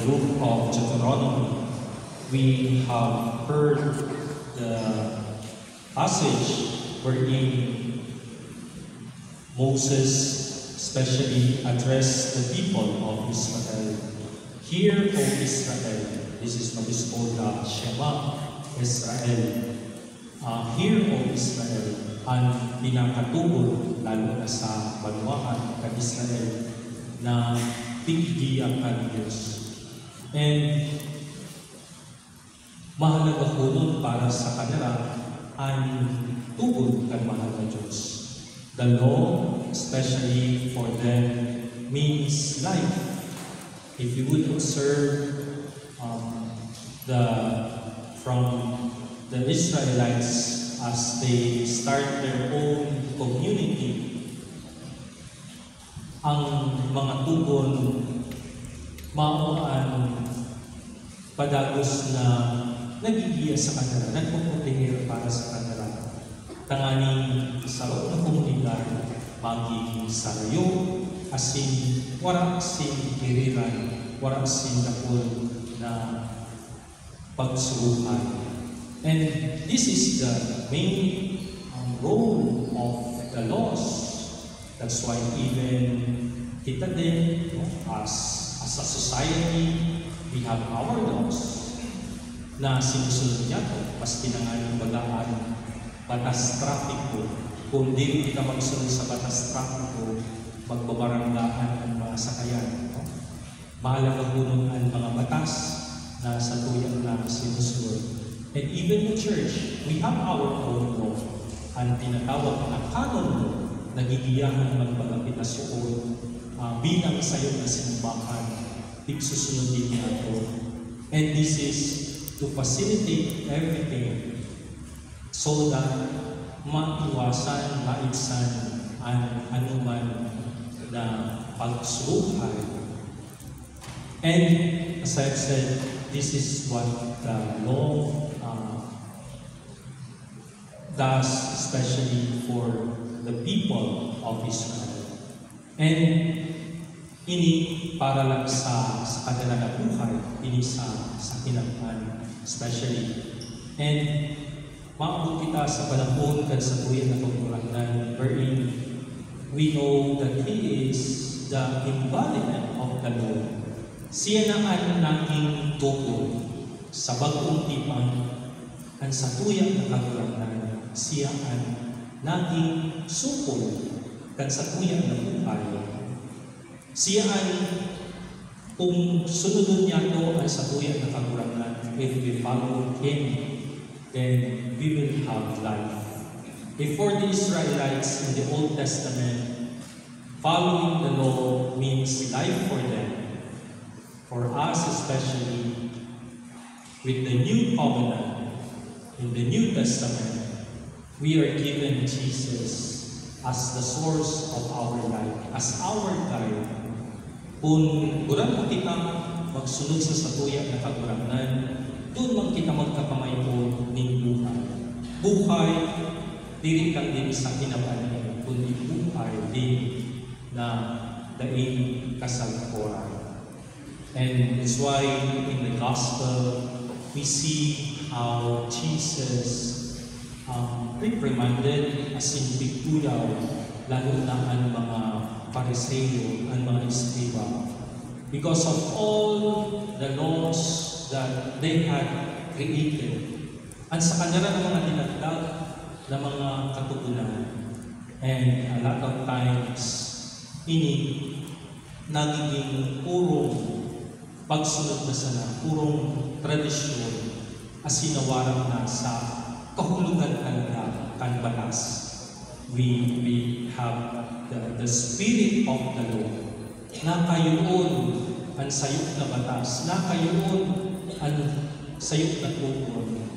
book of Deuteronomy, we have heard the passage wherein Moses especially addressed the people of Israel. Hear, O Israel, this is what is called the Shema Israel. Hear, O Israel, ang pinakatugol lalo na sa banwaan ng Israel na pigdiyan ang Diyos. And mahalaga po nun para sa kanila ang tugol ng mahal na Diyos. The law, especially for them, means life. If you would observe from the Israelites as they start their own community, ang mga tugon maoan padagos na nagigiya sa kanila, nagpuputingin para sa kanila. Tanganing sa loob ng komunidad, magiging sarayo, asin, warak sin kiriran, warak sin dapol na pagsuruhan. And this is the main role of the laws. That's why even kita din, as a society, we have our laws na sinusunod niya to. Mas pinangaling bagaan, batas trapiko. Kung di kita magsunod sa batas trapiko, magbabaranggaan ang mga sakayan. Mahalaga po nun ang mga batas na sa tuyang na sinusunod. And even the church, we have our own law. Ang tinatawag na canon law, nagigiyahan magpagapitasyon bilang sayo na simbahan, tigsusunod niya ito. And this is to facilitate everything so that maiwasan, maibsan ang anuman na pagsuruhan. And as I've said, this is what the law does, especially for the people of Israel. And ini para lang sa kanila na buhay, ini sa kinapaan, especially. And maabot kita sa panahon kan sa tuyan na pagmulagnan, wherein we know that He is the embodiment of the law. Siya na ang nating tukol sa bagong tipang ang sa tuyang na kagulagnan. Siya ang nating sukol kan sa tuyang na buhay. Siya ang kung sunodon niya ito ang sa tuyang na kagulagnan, if we follow Him, then we will have life. If for the Israelites in the Old Testament, following the law means life for them. For us especially, with the new covenant, in the New Testament, we are given Jesus as the source of our life, as our guide. Kung kurang mo kita magsunod sa satuya na kagurangnan, doon man kita magkapamayon ng buhay. Buhay, diri kang din sa kinabahan, kundi buhay din na daing kasalpuran. And that's why in the Gospel, we see how Jesus reprimanded as in pigtulaw, lalo na ang mga Pariseo, ang mga Eskriba, because of all the laws that they had created. Ang sa kanila ng mga dinagdag na mga katugunan. And a lot of times, ini nagiging purong pagsunod na sana, purong tradisyon, asinawarang na sa kahulugan talaga kan batas. We have the spirit of the law. Na kayoon ang sayok na batas. Na kayoon ang sayok na tukol.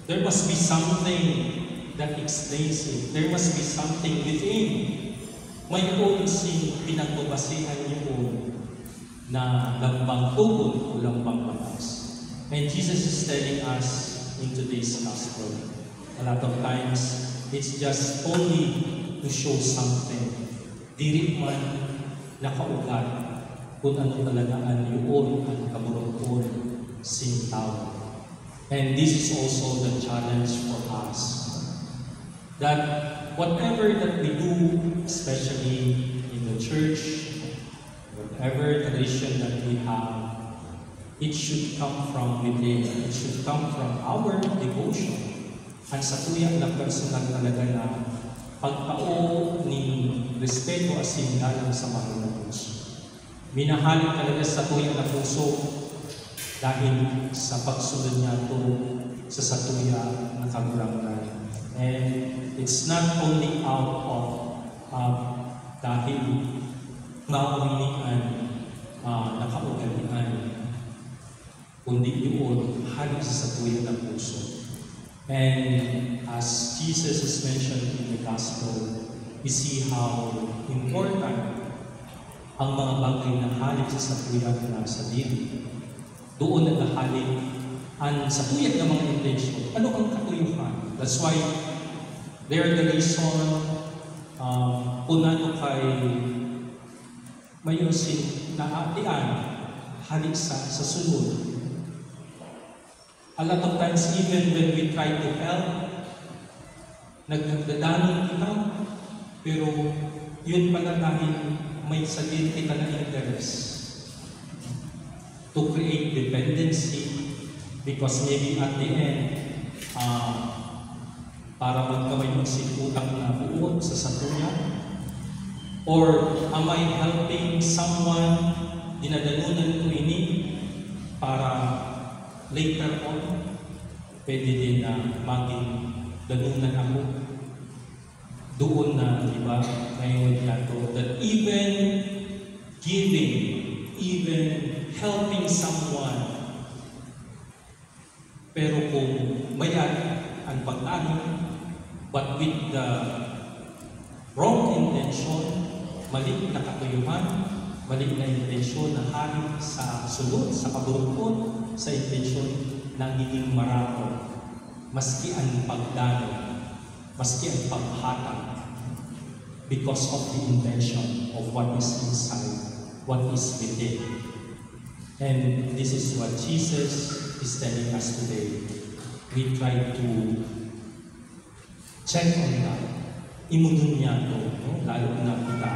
There must be something that explains it. There must be something within. Mayroon sing pinagbabasihan niyo na lambang tukol o lambang batas. And Jesus is telling us in today's gospel, a lot of times, it's just only to show something. Diri man nakaugat kung ano talaga ang yun ang kaburot sintaw. And this is also the challenge for us, that whatever that we do, especially in the church, whatever tradition that we have, it should come from within. It should come from our devotion. Ang sa tuya na personal talaga na pagtao ni respeto at sinigalang sa mahal na Diyos. Minahalin talaga sa tuya na puso dahil sa pagsunod niya ito sa satuya na kagurangan. And it's not only out of dahil mauwinian, nakaugalian, kundi yun halos sa satuya ng puso. And as Jesus is mentioned in the Gospel, we see how important ang mga bagay na halik sa satuya na sa dili. Doon nagahalik ang satuyat ng mga intensyon. Ano ang katuyuhan? That's why there the reason punano kay mayusin na atian halik sa sunod. A lot of times, even when we try to help, nagdadanon kita, pero yun pala dahil may saglit kita na interest to create dependency, because maybe at the end, para magkamay magsiputang na buod sa satuya, or am I helping someone, dinadanunan ko ini, para later on, pwede din na maging danunan ako. Doon na, di ba, ngayon nato, that even giving, even helping someone, pero kung mayat ang pag-ano, but with the wrong intention, mali na katuyuhan, mali na intensyon na halit sa sulod, sa kaburukot, sa intensyon na nagiging marako, maski ang pagdano, maski ang paghatag, because of the intention of what is inside, what is within. And this is what Jesus is telling us today. We try to check on that. Imudun niya ito, no? Lalo na kita.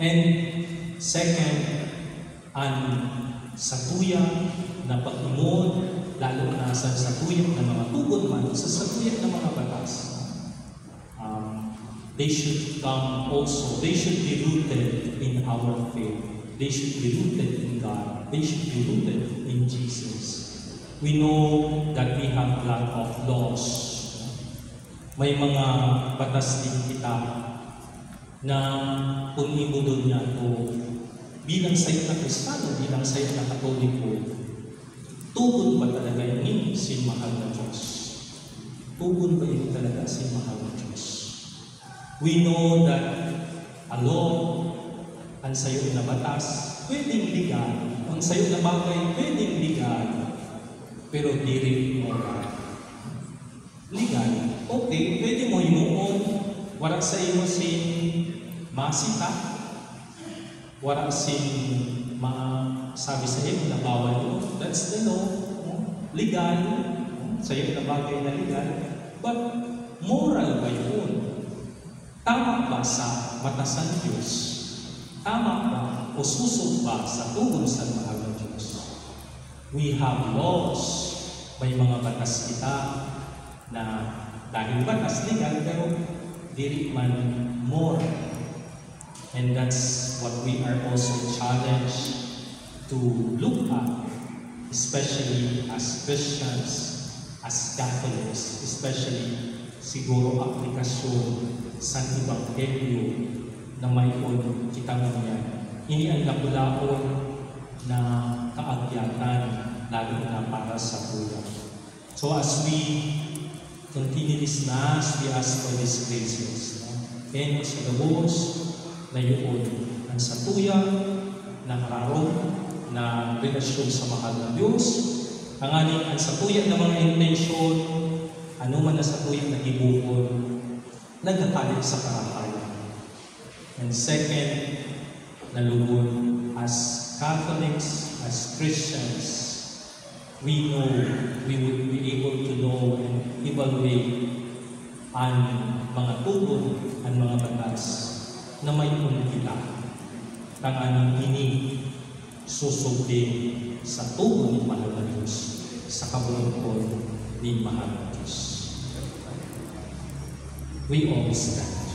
And second, ang satuya na pag-imod, lalo na sa satuya ng mga tugod man, sa satuya ng mga batas. They should come also, they should be rooted in our faith. They should be rooted in God. They should be rooted in Jesus. We know that we have a lot of laws. May mga batas din kita na kung imudon niya ito, bilang sayo na Kristano, bilang sayo na Katoliko, tugod ba talaga yung sin mahal na Diyos? Tugod ba yun talaga sin mahal na Diyos? We know that a law, ang sayo na batas, pwedeng legal. Ang sayo na bagay, pwedeng legal. Pero di rin moral. Legal. Okay, pwede mo imuon. Warak sa iyo sin masita. Warak sin sabi sa iyo na bawal mo. That's the law. Legal. Sa iyo na bagay na legal. But moral ba yun? Tama ba sa batasan Diyos? Tama ba o susog ba sa tugon sa mahal ng Diyos? We have laws. May mga batas kita na dahil batas legal pero diri man moral. And that's what we are also challenged to look at, especially as Christians, as Catholics, especially siguro aplikasyon sa Ebanghelyo na may kita mo niya. Ini ang napulaon na kaagyatan lalo na para sa buhay. So as we continue this Mass, we ask for these graces. And sa Diyos na yun ang satuya na kararong na relasyon sa mahal na Diyos, ang aning ang satuya ng mga intensyon, ano man na satuya na ibukod, nagkakalit sa karahayan. And second, nalugod as Catholics, as Christians, we know, we would be able to know and evaluate ang mga tugon, ang mga batas na may umpila ng aming ini susubli sa tugon ni Mahal na Diyos, sa kabulungkod ni Mahal na Diyos. We all stand.